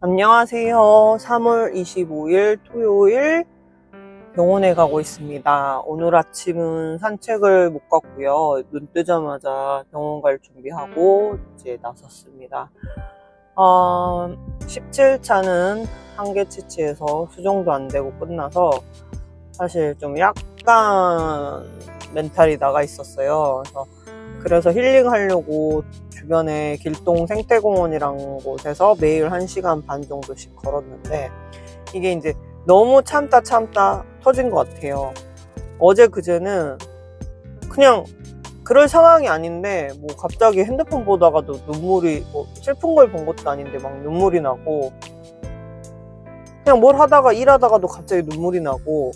안녕하세요. 3월 25일 토요일 병원에 가고 있습니다. 오늘 아침은 산책을 못 갔고요. 눈 뜨자마자 병원 갈 준비하고 이제 나섰습니다. 17차는 한계치치에서 수정도 안 되고 끝나서 사실 좀 약간 멘탈이 나가 있었어요. 그래서 힐링하려고 주변에 길동 생태공원이란 곳에서 매일 1시간 반 정도씩 걸었는데 이게 이제 너무 참다 터진 것 같아요. 어제 그제는 그냥 그럴 상황이 아닌데 뭐 갑자기 핸드폰 보다가도 눈물이 슬픈 걸 본 것도 아닌데 막 눈물이 나고 그냥 뭘 하다가 일하다가도 갑자기 눈물이 나고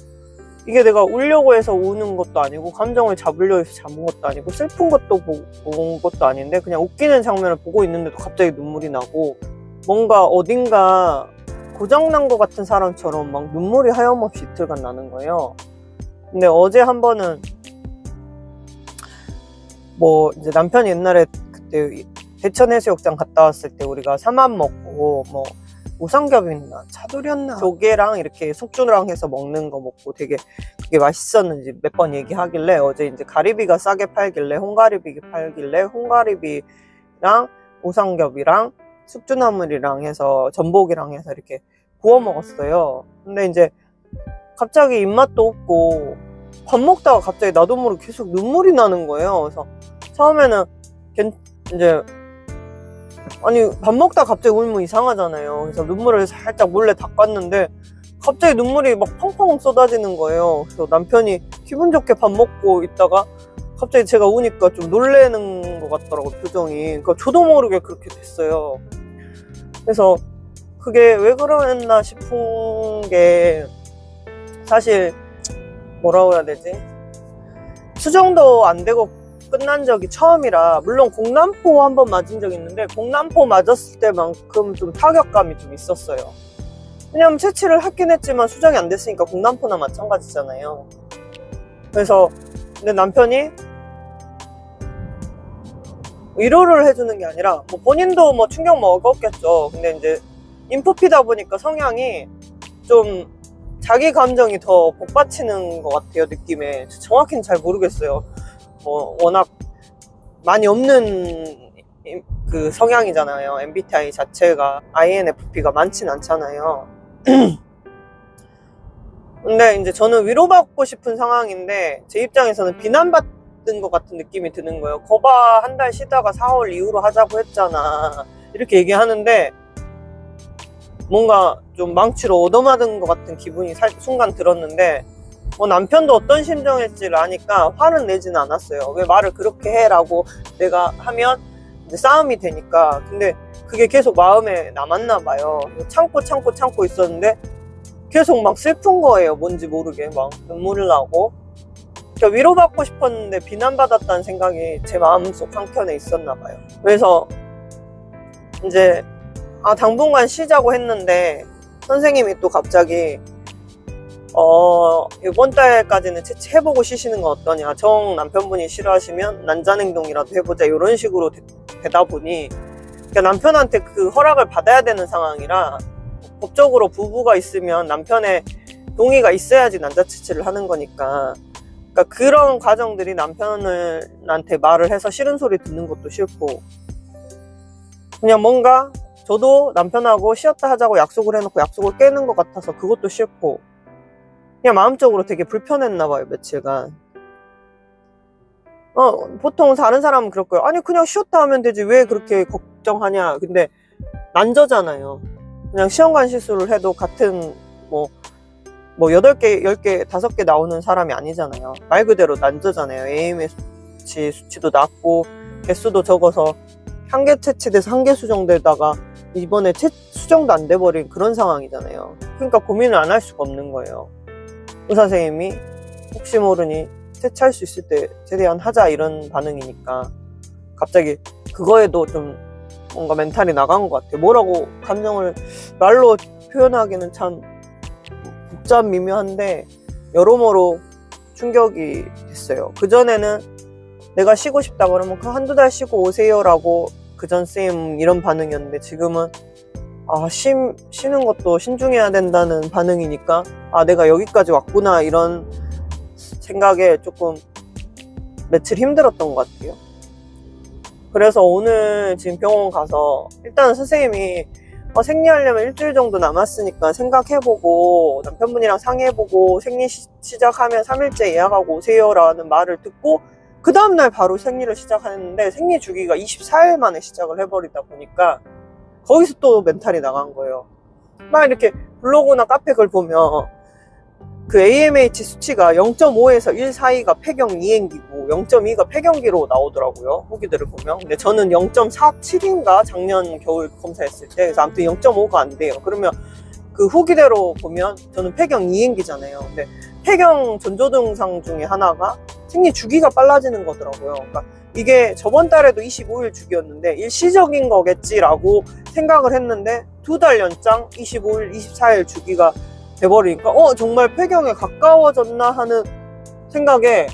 이게 내가 울려고 해서 우는 것도 아니고 감정을 잡으려고 해서 잡은 것도 아니고 슬픈 것도 본 것도 아닌데 그냥 웃기는 장면을 보고 있는데도 갑자기 눈물이 나고 뭔가 어딘가 고장난 것 같은 사람처럼 막 눈물이 하염없이 이틀간 나는 거예요. 근데 어제 한 번은 뭐 이제 남편이 옛날에 그때 대천해수욕장 갔다 왔을 때 우리가 삼합 먹고 뭐 우삼겹이나 차돌이었나 조개랑 이렇게 숙주랑 해서 먹는 거 먹고 되게 그게 맛있었는지 몇 번 얘기하길래 어제 이제 가리비가 싸게 팔길래 홍가리비 팔길래 홍가리비랑 우삼겹이랑 숙주나물이랑 해서 전복이랑 해서 이렇게 구워 먹었어요. 근데 이제 갑자기 입맛도 없고 밥 먹다가 갑자기 나도 모르게 계속 눈물이 나는 거예요. 그래서 처음에는 이제 아니 밥 먹다 갑자기 울면 이상하잖아요. 그래서 눈물을 살짝 몰래 닦았는데 갑자기 눈물이 막 펑펑 쏟아지는 거예요. 그래서 남편이 기분 좋게 밥 먹고 있다가 갑자기 제가 우니까 좀 놀래는 것 같더라고요, 표정이. 그러니까 저도 모르게 그렇게 됐어요. 그래서 그게 왜 그러나 싶은 게 사실 뭐라고 해야 되지? 수정도 안 되고 끝난 적이 처음이라 물론 공남포 한번 맞은 적이 있는데 공남포 맞았을 때만큼 좀 타격감이 좀 있었어요. 왜냐면 채취를 하긴 했지만 수정이 안 됐으니까 공남포나 마찬가지잖아요. 그래서 근데 남편이 위로를 해주는 게 아니라 뭐 본인도 뭐 충격 먹었겠죠. 근데 이제 인프피다 보니까 성향이 좀 자기 감정이 더 복받치는 것 같아요, 느낌에. 정확히는 잘 모르겠어요. 워낙 많이 없는 그 성향이잖아요. MBTI 자체가 INFP가 많진 않잖아요. 근데 이제 저는 위로받고 싶은 상황인데 제 입장에서는 비난받는 것 같은 느낌이 드는 거예요. 거봐 한 달 쉬다가 4월 이후로 하자고 했잖아 이렇게 얘기하는데 뭔가 좀 망치로 얻어맞은 것 같은 기분이 순간 들었는데 남편도 어떤 심정일지를 아니까 화는 내지는 않았어요. 왜 말을 그렇게 해? 라고 내가 하면 이제 싸움이 되니까. 근데 그게 계속 마음에 남았나 봐요. 참고 있었는데 계속 막 슬픈 거예요. 뭔지 모르게 막 눈물 나고. 그러니까 위로받고 싶었는데 비난받았다는 생각이 제 마음속 한켠에 있었나 봐요. 그래서 이제 당분간 쉬자고 했는데 선생님이 또 갑자기 이번 달까지는 채취해보고 쉬시는 건 어떠냐. 남편분이 싫어하시면 난자냉동이라도 해보자. 이런 식으로 되다 보니 그러니까 남편한테 그 허락을 받아야 되는 상황이라 법적으로 부부가 있으면 남편의 동의가 있어야지 난자채취를 하는 거니까 그러니까 그런 과정들이 남편한테 말을 해서 싫은 소리 듣는 것도 싫고 그냥 뭔가 저도 남편하고 쉬었다 하자고 약속을 해놓고 약속을 깨는 것 같아서 그것도 싫고 그냥 마음적으로 되게 불편했나 봐요, 며칠간. 보통 다른 사람은 그럴 거예요. 아니 그냥 쉬었다 하면 되지 왜 그렇게 걱정하냐. 근데 난저잖아요. 그냥 시험관 실수를 해도 같은 뭐 8개, 10개, 5개 나오는 사람이 아니잖아요. 말 그대로 난저잖아요. AMH 수치도 낮고 개수도 적어서 한계 채취돼서 한계 수정되다가 이번에 수정도 안 돼버린 그런 상황이잖아요. 그러니까 고민을 안 할 수가 없는 거예요. 의사선생님이 혹시 모르니 채취할 수 있을 때 최대한 하자 이런 반응이니까 갑자기 그거에도 좀 뭔가 멘탈이 나간 것 같아요. 뭐라고 감정을 말로 표현하기는 참 복잡 미묘한데 여러모로 충격이 됐어요. 그전에는 내가 쉬고 싶다 그러면 그 한두 달 쉬고 오세요 라고 그전 쌤 이런 반응이었는데 지금은 쉬는 것도 신중해야 된다는 반응이니까 내가 여기까지 왔구나 이런 생각에 조금 며칠 힘들었던 것 같아요. 그래서 오늘 지금 병원 가서 일단 선생님이 생리하려면 일주일 정도 남았으니까 생각해보고 남편분이랑 상의해보고 생리 시작하면 3일째 예약하고 오세요 라는 말을 듣고 그 다음날 바로 생리를 시작했는데 생리 주기가 24일 만에 시작을 해버리다 보니까 거기서 또 멘탈이 나간 거예요. 막 이렇게 블로그나 카페 글 보면 그 AMH 수치가 0.5에서 1 사이가 폐경 이행기고 0.2가 폐경기로 나오더라고요. 후기들을 보면. 근데 저는 0.47인가 작년 겨울 검사했을 때. 그래서 아무튼 0.5가 안 돼요. 그러면 그 후기대로 보면 저는 폐경 이행기잖아요. 근데 폐경 전조 증상 중에 하나가 생리 주기가 빨라지는 거더라고요. 그러니까 이게 저번 달에도 25일 주기였는데 일시적인 거겠지라고 생각을 했는데 2달 연장 25일, 24일 주기가 돼버리니까 정말 폐경에 가까워졌나 하는 생각에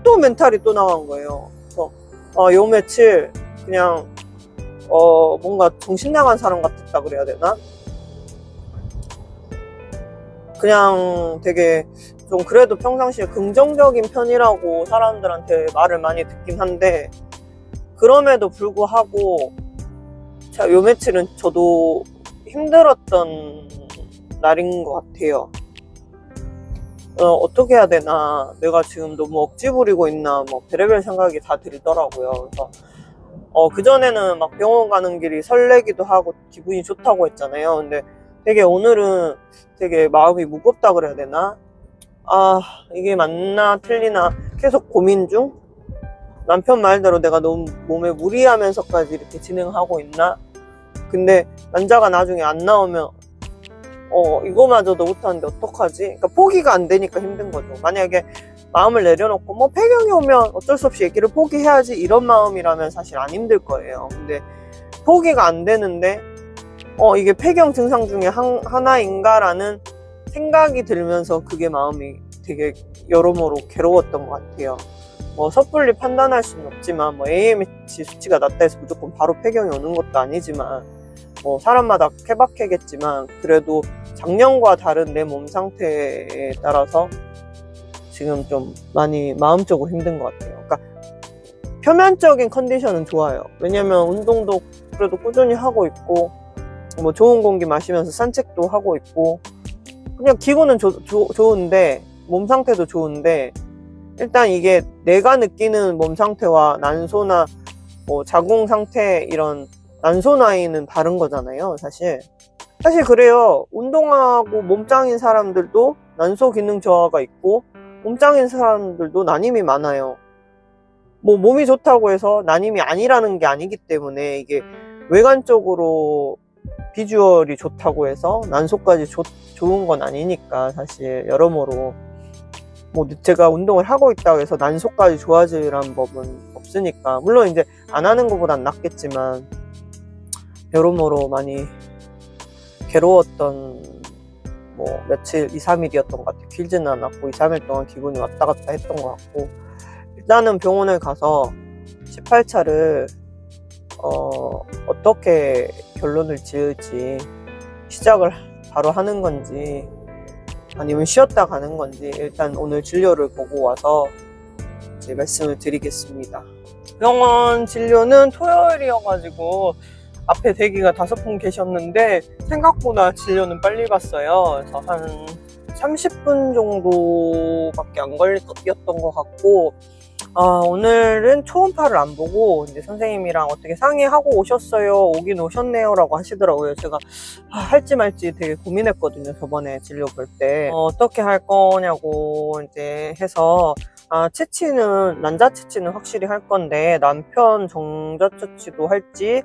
또 멘탈이 또 나간 거예요. 그래서 요 며칠 그냥 뭔가 정신 나간 사람 같았다 그래야 되나? 그냥 되게 좀 그래도 평상시에 긍정적인 편이라고 사람들한테 말을 많이 듣긴 한데 그럼에도 불구하고 요 며칠은 저도 힘들었던 날인 것 같아요. 어떻게 해야 되나, 내가 지금 너무 억지 부리고 있나, 뭐 별의별 생각이 다 들더라고요. 그래서 그전에는 막 병원 가는 길이 설레기도 하고 기분이 좋다고 했잖아요. 근데 되게 오늘은 되게 마음이 무겁다 그래야 되나? 이게 맞나 틀리나 계속 고민 중? 남편 말대로 내가 너무 몸에 무리하면서까지 이렇게 진행하고 있나? 근데 난자가 나중에 안 나오면 이거마저도 못하는데 어떡하지? 그러니까 포기가 안 되니까 힘든 거죠. 만약에 마음을 내려놓고 뭐 폐경이 오면 어쩔 수 없이 얘기를 포기해야지 이런 마음이라면 사실 안 힘들 거예요. 근데 포기가 안 되는데 이게 폐경 증상 중에 하나인가 라는 생각이 들면서 그게 마음이 되게 여러모로 괴로웠던 것 같아요. 뭐 섣불리 판단할 수는 없지만 뭐 AMH 수치가 낮다 해서 무조건 바로 폐경이 오는 것도 아니지만 뭐 사람마다 케바케겠지만 그래도 작년과 다른 내 몸 상태에 따라서 지금 좀 많이 마음적으로 힘든 것 같아요. 그러니까 표면적인 컨디션은 좋아요. 왜냐면 운동도 그래도 꾸준히 하고 있고 뭐 좋은 공기 마시면서 산책도 하고 있고 그냥 기분은 좋은데 몸 상태도 좋은데 일단 이게 내가 느끼는 몸 상태와 난소나 뭐 자궁 상태 이런 난소 나이는 다른 거잖아요. 사실 그래요. 운동하고 몸짱인 사람들도 난소 기능 저하가 있고 몸짱인 사람들도 난임이 많아요. 뭐 몸이 좋다고 해서 난임이 아니라는 게 아니기 때문에 이게 외관적으로 비주얼이 좋다고 해서 난소까지 좋은 건 아니니까 사실 여러모로 뭐 제가 운동을 하고 있다고 해서 난소까지 좋아지라는 법은 없으니까 물론 이제 안 하는 것보단 낫겠지만 여러모로 많이 괴로웠던 뭐 며칠 2-3일이었던 것 같아요. 길지는 않았고 2-3일 동안 기분이 왔다 갔다 했던 것 같고 일단은 병원을 가서 18차를 어떻게 결론을 지을지 시작을 바로 하는 건지 아니면 쉬었다 가는 건지 일단 오늘 진료를 보고 와서 이제 말씀을 드리겠습니다. 병원 진료는 토요일이어가지고 앞에 대기가 5분 계셨는데 생각보다 진료는 빨리 봤어요. 그래서 한 30분 정도밖에 안 걸렸던 것 같고 오늘은 초음파를 안 보고 이제 선생님이랑 어떻게 상의하고 오셨어요. 오긴 오셨네요 라고 하시더라고요. 제가 할지 말지 되게 고민했거든요. 저번에 진료 볼 때 어떻게 할 거냐고 이제 해서 난자 채취는 확실히 할 건데 남편 정자 채취도 할지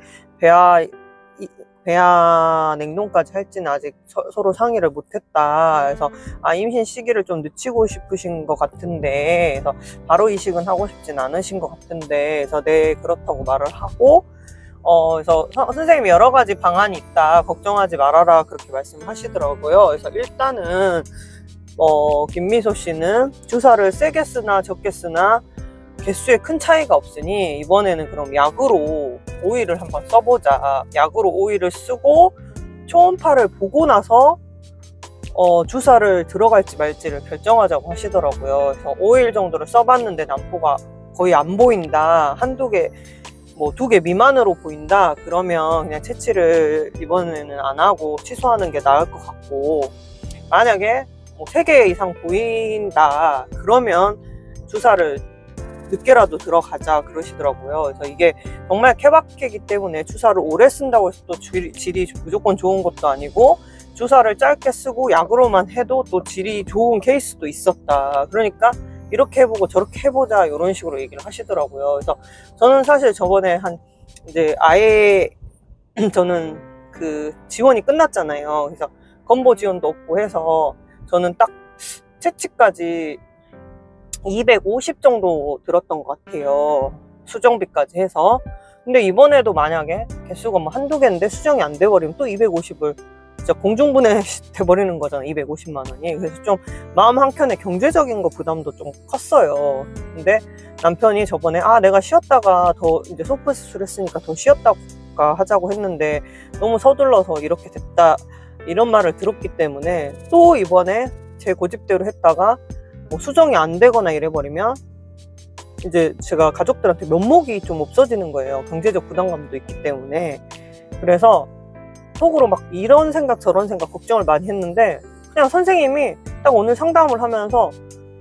배아 냉동까지 할지는 아직 서로 상의를 못했다. 그래서 임신 시기를 좀 늦추고 싶으신 것 같은데 그래서 바로 이식은 하고 싶진 않으신 것 같은데 그래서 네 그렇다고 말을 하고 그래서 선생님이 여러 가지 방안이 있다 걱정하지 말아라 그렇게 말씀하시더라고요. 그래서 일단은 김미소 씨는 주사를 세게 쓰나 적게 쓰나 개수에 큰 차이가 없으니 이번에는 그럼 약으로 오일을 한번 써보자. 약으로 오일을 쓰고 초음파를 보고 나서 주사를 들어갈지 말지를 결정하자고 하시더라고요. 그래서 5일 정도를 써봤는데 난포가 거의 안 보인다, 한두 개, 뭐 2개 미만으로 보인다, 그러면 그냥 채취를 이번에는 안 하고 취소하는 게 나을 것 같고, 만약에 뭐 3개 이상 보인다 그러면 주사를 늦게라도 들어가자 그러시더라고요. 그래서 이게 정말 케바케이기 때문에 주사를 오래 쓴다고 해서 또 질이 무조건 좋은 것도 아니고, 주사를 짧게 쓰고 약으로만 해도 또 질이 좋은 케이스도 있었다. 그러니까 이렇게 해보고 저렇게 해보자, 이런 식으로 얘기를 하시더라고요. 그래서 저는 사실 저번에 이제 아예 저는 그 지원이 끝났잖아요. 그래서 건보 지원도 없고 해서 저는 딱 채취까지 250 정도 들었던 것 같아요. 수정비까지 해서. 근데 이번에도 만약에 개수가 뭐 한두 개인데 수정이 안 돼버리면 또 250을 진짜 공중분해 돼버리는 거잖아요. 250만 원이. 그래서 좀 마음 한켠에 경제적인 거 부담도 좀 컸어요. 근데 남편이 저번에 내가 쉬었다가 더 이제 소프 수술했으니까 더 쉬었다가 하자고 했는데 너무 서둘러서 이렇게 됐다, 이런 말을 들었기 때문에 또 이번에 제 고집대로 했다가 뭐 수정이 안 되거나 이래버리면 이제 제가 가족들한테 면목이 좀 없어지는 거예요. 경제적 부담감도 있기 때문에. 그래서 속으로 막 이런 생각 저런 생각 걱정을 많이 했는데, 그냥 선생님이 딱 오늘 상담을 하면서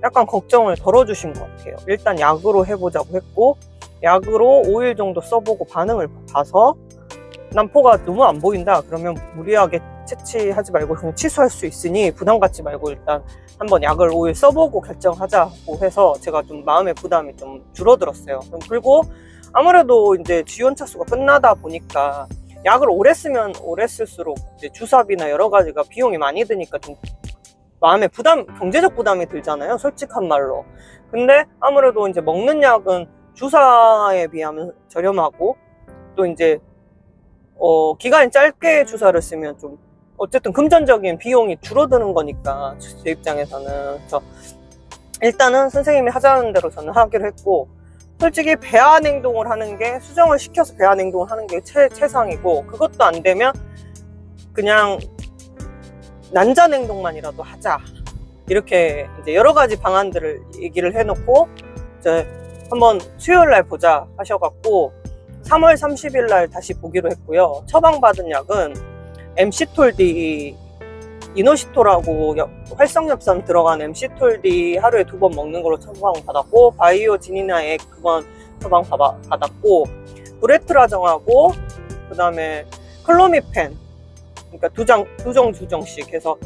약간 걱정을 덜어주신 것 같아요. 일단 약으로 해보자고 했고, 약으로 5일 정도 써보고 반응을 봐서 난포가 너무 안 보인다 그러면 무리하게 채취하지 말고 그냥 취소할 수 있으니 부담 갖지 말고 일단 한번 약을 5일 써보고 결정하자고 해서 제가 좀 마음의 부담이 좀 줄어들었어요. 그리고 아무래도 이제 지원 차수가 끝나다 보니까 약을 오래 쓰면 오래 쓸수록 이제 주사비나 여러 가지가 비용이 많이 드니까 좀 마음의 부담, 경제적 부담이 들잖아요, 솔직한 말로. 근데 아무래도 이제 먹는 약은 주사에 비하면 저렴하고, 또 이제 기간이 짧게 주사를 쓰면 좀 어쨌든 금전적인 비용이 줄어드는 거니까 제 입장에서는. 그래서 일단은 선생님이 하자는 대로 저는 하기로 했고, 솔직히 배아 냉동을 하는 게, 수정을 시켜서 배아 냉동을 하는 게 최상이고, 그것도 안 되면 그냥 난자 냉동만이라도 하자, 이렇게 이제 여러 가지 방안들을 얘기를 해놓고 이제 한번 수요일날 보자 하셔갖고 3월 30일날 다시 보기로 했고요. 처방받은 약은 MC톨D, 이노시톨하고 활성엽산 들어간 MC톨D 하루에 2번 먹는 걸로 처방받았고, 바이오지니나에 2번 처방받았고, 브레트라정하고 그 다음에 클로미펜, 그러니까 두 정씩 해서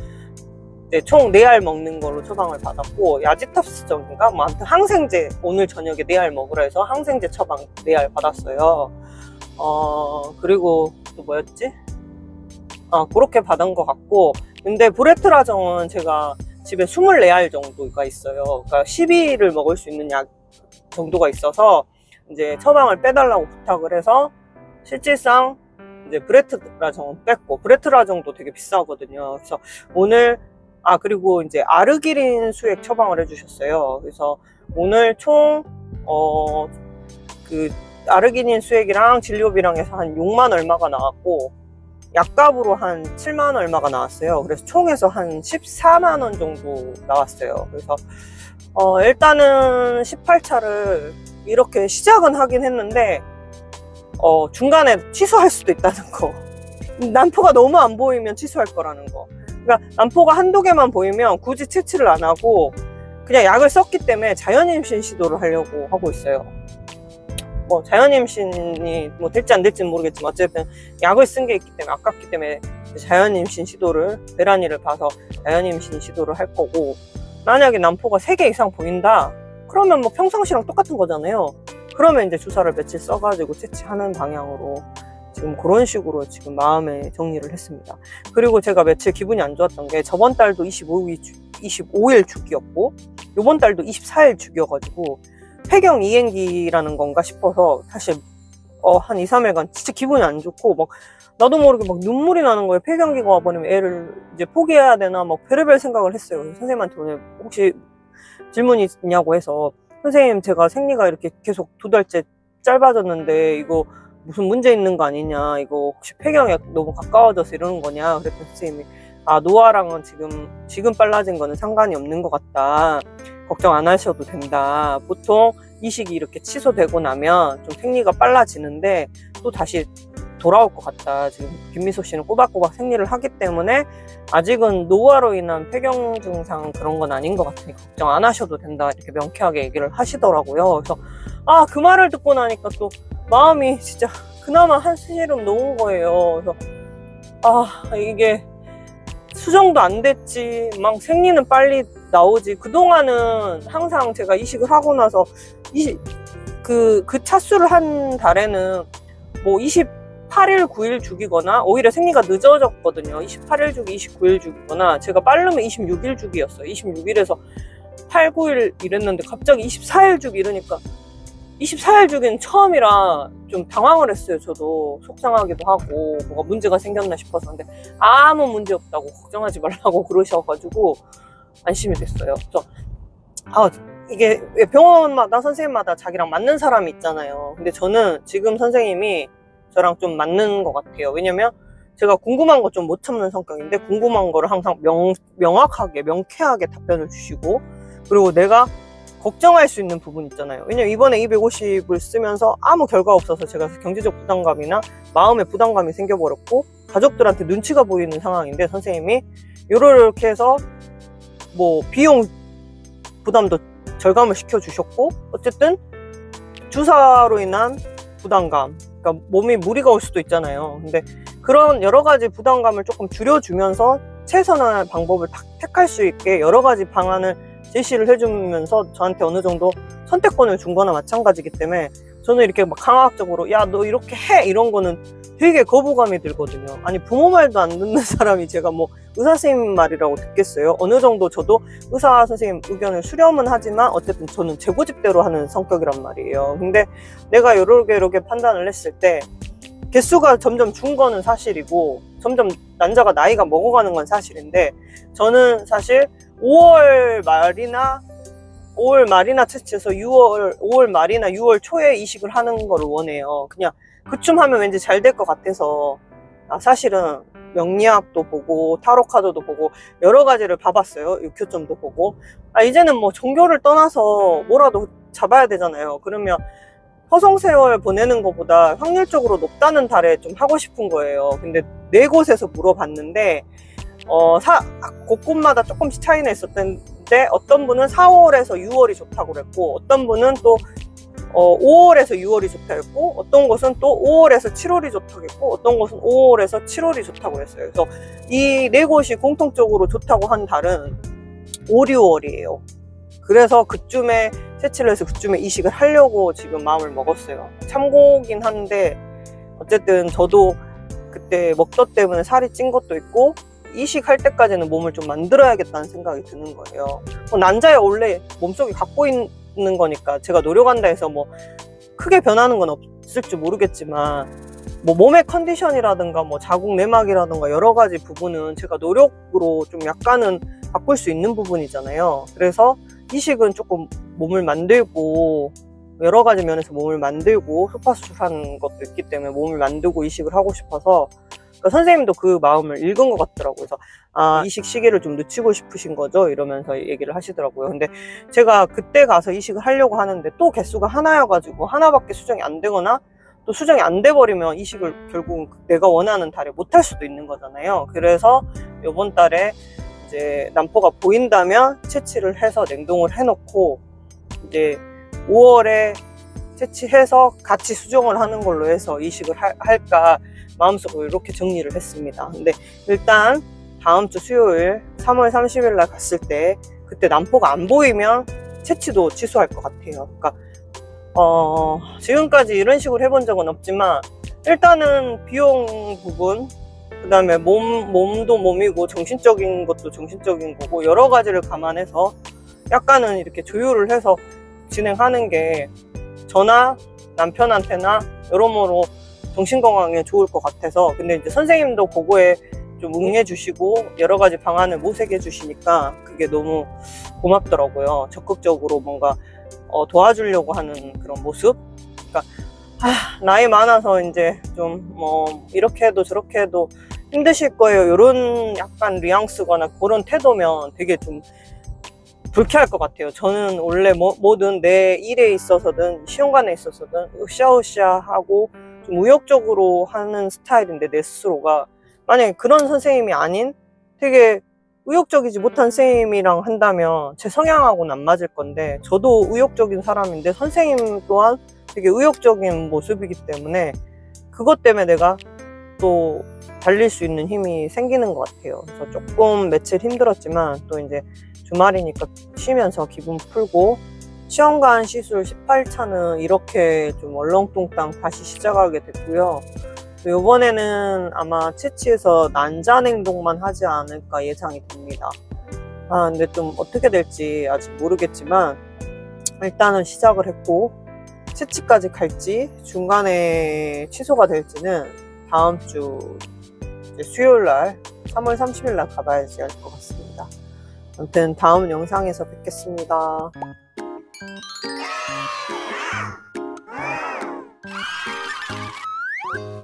이제 총 4알 먹는 걸로 처방을 받았고, 야지탑스정인가 뭐 아무튼 항생제, 오늘 저녁에 4알 먹으라 해서 항생제 처방 4알 받았어요. 그리고 또 뭐였지? 그렇게 받은 것 같고, 근데 브레트라정은 제가 집에 24알 정도가 있어요. 그러니까 12를 먹을 수 있는 약 정도가 있어서 이제 처방을 빼달라고 부탁을 해서 실질상 이제 브레트라정은 뺐고, 브레트라정도 되게 비싸거든요. 그래서 오늘 그리고 이제 아르기닌 수액 처방을 해주셨어요. 그래서 오늘 총 그 아르기닌 수액이랑 진료비랑 해서 한 6만 얼마가 나왔고, 약값으로 한 7만 얼마가 나왔어요. 그래서 총해서 한 14만 원 정도 나왔어요. 그래서 일단은 18차를 이렇게 시작은 하긴 했는데 중간에 취소할 수도 있다는 거. 난포가 너무 안 보이면 취소할 거라는 거. 그러니까 난포가 한두 개만 보이면 굳이 채취를 안 하고 그냥 약을 썼기 때문에 자연임신 시도를 하려고 하고 있어요. 뭐 자연임신이 뭐 될지 안 될지는 모르겠지만 어쨌든 약을 쓴 게 있기 때문에 아깝기 때문에 자연임신 시도를, 배란이를 봐서 자연임신 시도를 할 거고, 만약에 난포가 3개 이상 보인다 그러면 뭐 평상시랑 똑같은 거잖아요. 그러면 이제 주사를 며칠 써가지고 채취하는 방향으로 지금 그런 식으로 지금 마음의 정리를 했습니다. 그리고 제가 며칠 기분이 안 좋았던 게, 저번 달도 25일 주기였고 요번 달도 24일 주기여가지고 폐경 이행기라는 건가 싶어서 사실 한 2, 3일간 진짜 기분이 안 좋고, 막 나도 모르게 막 눈물이 나는 거예요. 폐경기가 와버리면 애를 이제 포기해야 되나 막 별의별 생각을 했어요. 선생님한테 오늘 혹시 질문이 있냐고 해서, 선생님 제가 생리가 이렇게 계속 2달째 짧아졌는데 이거 무슨 문제 있는 거 아니냐, 이거 혹시 폐경에 너무 가까워져서 이러는 거냐 그랬더니 선생님이 노화랑은 지금 빨라진 거는 상관이 없는 것 같다, 걱정 안 하셔도 된다, 보통 이식이 이렇게 취소되고 나면 좀 생리가 빨라지는데 또 다시 돌아올 것 같다, 지금 김미소 씨는 꼬박꼬박 생리를 하기 때문에 아직은 노화로 인한 폐경 증상 그런 건 아닌 것 같으니 걱정 안 하셔도 된다, 이렇게 명쾌하게 얘기를 하시더라고요. 그래서 그 말을 듣고 나니까 또 마음이 진짜 그나마 한시름 놓은 거예요. 그래서 이게 수정도 안 됐지, 막 생리는 빨리 나오지, 그동안은 항상 제가 이식을 하고 나서 그 차수를 한 달에는 뭐 28일, 9일 주기거나 오히려 생리가 늦어졌거든요. 28일 주기, 29일 주기거나, 제가 빠르면 26일 주기였어요. 26일에서 8, 9일 이랬는데 갑자기 24일 주기 이러니까 24일 주기는 처음이라 좀 당황을 했어요. 저도 속상하기도 하고 뭐가 문제가 생겼나 싶어서. 근데 아무 문제 없다고, 걱정하지 말라고 그러셔가지고 안심이 됐어요. 그래서 이게 병원마다 선생님마다 자기랑 맞는 사람이 있잖아요. 근데 저는 지금 선생님이 저랑 좀 맞는 것 같아요. 왜냐면 제가 궁금한 거 좀 못 참는 성격인데 궁금한 거를 항상 명확하게 명쾌하게 답변을 주시고, 그리고 내가 걱정할 수 있는 부분 있잖아요. 왜냐면 이번에 250을 쓰면서 아무 결과 없어서 제가 경제적 부담감이나 마음의 부담감이 생겨버렸고 가족들한테 눈치가 보이는 상황인데, 선생님이 이렇게 해서 뭐 비용 부담도 절감을 시켜주셨고, 어쨌든 주사로 인한 부담감, 그러니까 몸이 무리가 올 수도 있잖아요. 근데 그런 여러 가지 부담감을 조금 줄여주면서 최선의 방법을 택할 수 있게 여러 가지 방안을 제시를 해주면서 저한테 어느 정도 선택권을 준 거나 마찬가지이기 때문에, 저는 이렇게 막 강압적으로 야 너 이렇게 해 이런 거는 되게 거부감이 들거든요. 아니 부모 말도 안 듣는 사람이 제가 뭐 의사 선생님 말이라고 듣겠어요? 어느 정도 저도 의사 선생님 의견을 수렴은 하지만 어쨌든 저는 제 고집대로 하는 성격이란 말이에요. 근데 내가 이렇게 판단을 했을 때 개수가 점점 준 거는 사실이고 점점 난자가 나이가 먹어가는 건 사실인데, 저는 사실 5월 말이나 채취해서 5월 말이나 6월 초에 이식을 하는 거를 원해요. 그냥 그쯤 하면 왠지 잘 될 것 같아서. 사실은 명리학도 보고 타로카드도 보고 여러 가지를 봐봤어요. 육효점도 보고. 이제는 뭐 종교를 떠나서 뭐라도 잡아야 되잖아요. 그러면 허송세월 보내는 것보다 확률적으로 높다는 달에 좀 하고 싶은 거예요. 근데 4곳에서 물어봤는데 곳곳마다 조금씩 차이는 있었는데, 어떤 분은 4월에서 6월이 좋다고 그랬고, 어떤 분은 또 5월에서 6월이 좋다고 했고, 어떤 곳은 또 5월에서 7월이 좋다고 했고, 어떤 곳은 5월에서 7월이 좋다고 했어요. 그래서 이 4곳이 공통적으로 좋다고 한 달은 5, 6월이에요. 그래서 그쯤에 채취를 해서 그쯤에 이식을 하려고 지금 마음을 먹었어요. 참고긴 한데 어쨌든 저도 그때 먹덧 때문에 살이 찐 것도 있고, 이식할 때까지는 몸을 좀 만들어야겠다는 생각이 드는 거예요. 난자에 원래 몸속에 갖고 있는 거니까 제가 노력한다 해서 뭐 크게 변하는 건 없을지 모르겠지만, 뭐 몸의 컨디션이라든가 뭐 자궁 내막이라든가 여러 가지 부분은 제가 노력으로 좀 약간은 바꿀 수 있는 부분이잖아요. 그래서 이식은 조금 몸을 만들고 여러 가지 면에서 몸을 만들고 소파수술하는 것도 있기 때문에 몸을 만들고 이식을 하고 싶어서, 그러니까 선생님도 그 마음을 읽은 것 같더라고요. 그래서 이식 시기를 좀 늦추고 싶으신 거죠? 이러면서 얘기를 하시더라고요. 근데 제가 그때 가서 이식을 하려고 하는데 또 개수가 하나여가지고 하나밖에 수정이 안 되거나 또 수정이 안 돼버리면 이식을 결국 내가 원하는 달에 못 할 수도 있는 거잖아요. 그래서 이번 달에 이제 난포가 보인다면 채취를 해서 냉동을 해놓고 이제 5월에 채취해서 같이 수정을 하는 걸로 해서 이식을 할까 마음속으로 이렇게 정리를 했습니다. 근데 일단 다음 주 수요일 3월 30일 날 갔을 때 그때 난포가 안 보이면 채취도 취소할 것 같아요. 그러니까 지금까지 이런 식으로 해본 적은 없지만 일단은 비용 부분, 그 다음에 몸도 몸이고 정신적인 것도 정신적인 거고 여러 가지를 감안해서 약간은 이렇게 조율을 해서 진행하는 게 저나 남편한테나 여러모로 정신건강에 좋을 것 같아서. 근데 이제 선생님도 그거에 좀 응해주시고 여러 가지 방안을 모색해주시니까 그게 너무 고맙더라고요. 적극적으로 뭔가 도와주려고 하는 그런 모습. 그러니까 나이 많아서 이제 좀 뭐 이렇게 해도 저렇게 해도 힘드실 거예요, 요런 약간 뉘앙스거나 그런 태도면 되게 좀 불쾌할 것 같아요. 저는 원래 뭐든 내 일에 있어서든 시험관에 있어서든 으쌰으쌰하고 좀 의욕적으로 하는 스타일인데, 내 스스로가 만약에 그런 선생님이 아닌 되게 의욕적이지 못한 선생님이랑 한다면 제 성향하고는 안 맞을 건데, 저도 의욕적인 사람인데 선생님 또한 되게 의욕적인 모습이기 때문에 그것 때문에 내가 또 달릴 수 있는 힘이 생기는 것 같아요. 그래서 조금 며칠 힘들었지만 또 이제 주말이니까 쉬면서 기분 풀고, 시험관 시술 18차는 이렇게 좀 얼렁뚱땅 다시 시작하게 됐고요. 이번에는 아마 채취에서 난자냉동만 하지 않을까 예상이 됩니다. 근데 좀 어떻게 될지 아직 모르겠지만 일단은 시작을 했고, 채취까지 갈지 중간에 취소가 될지는 다음 주 수요일날 3월 30일날 가봐야지 알 것 같습니다. 아무튼 다음 영상에서 뵙겠습니다.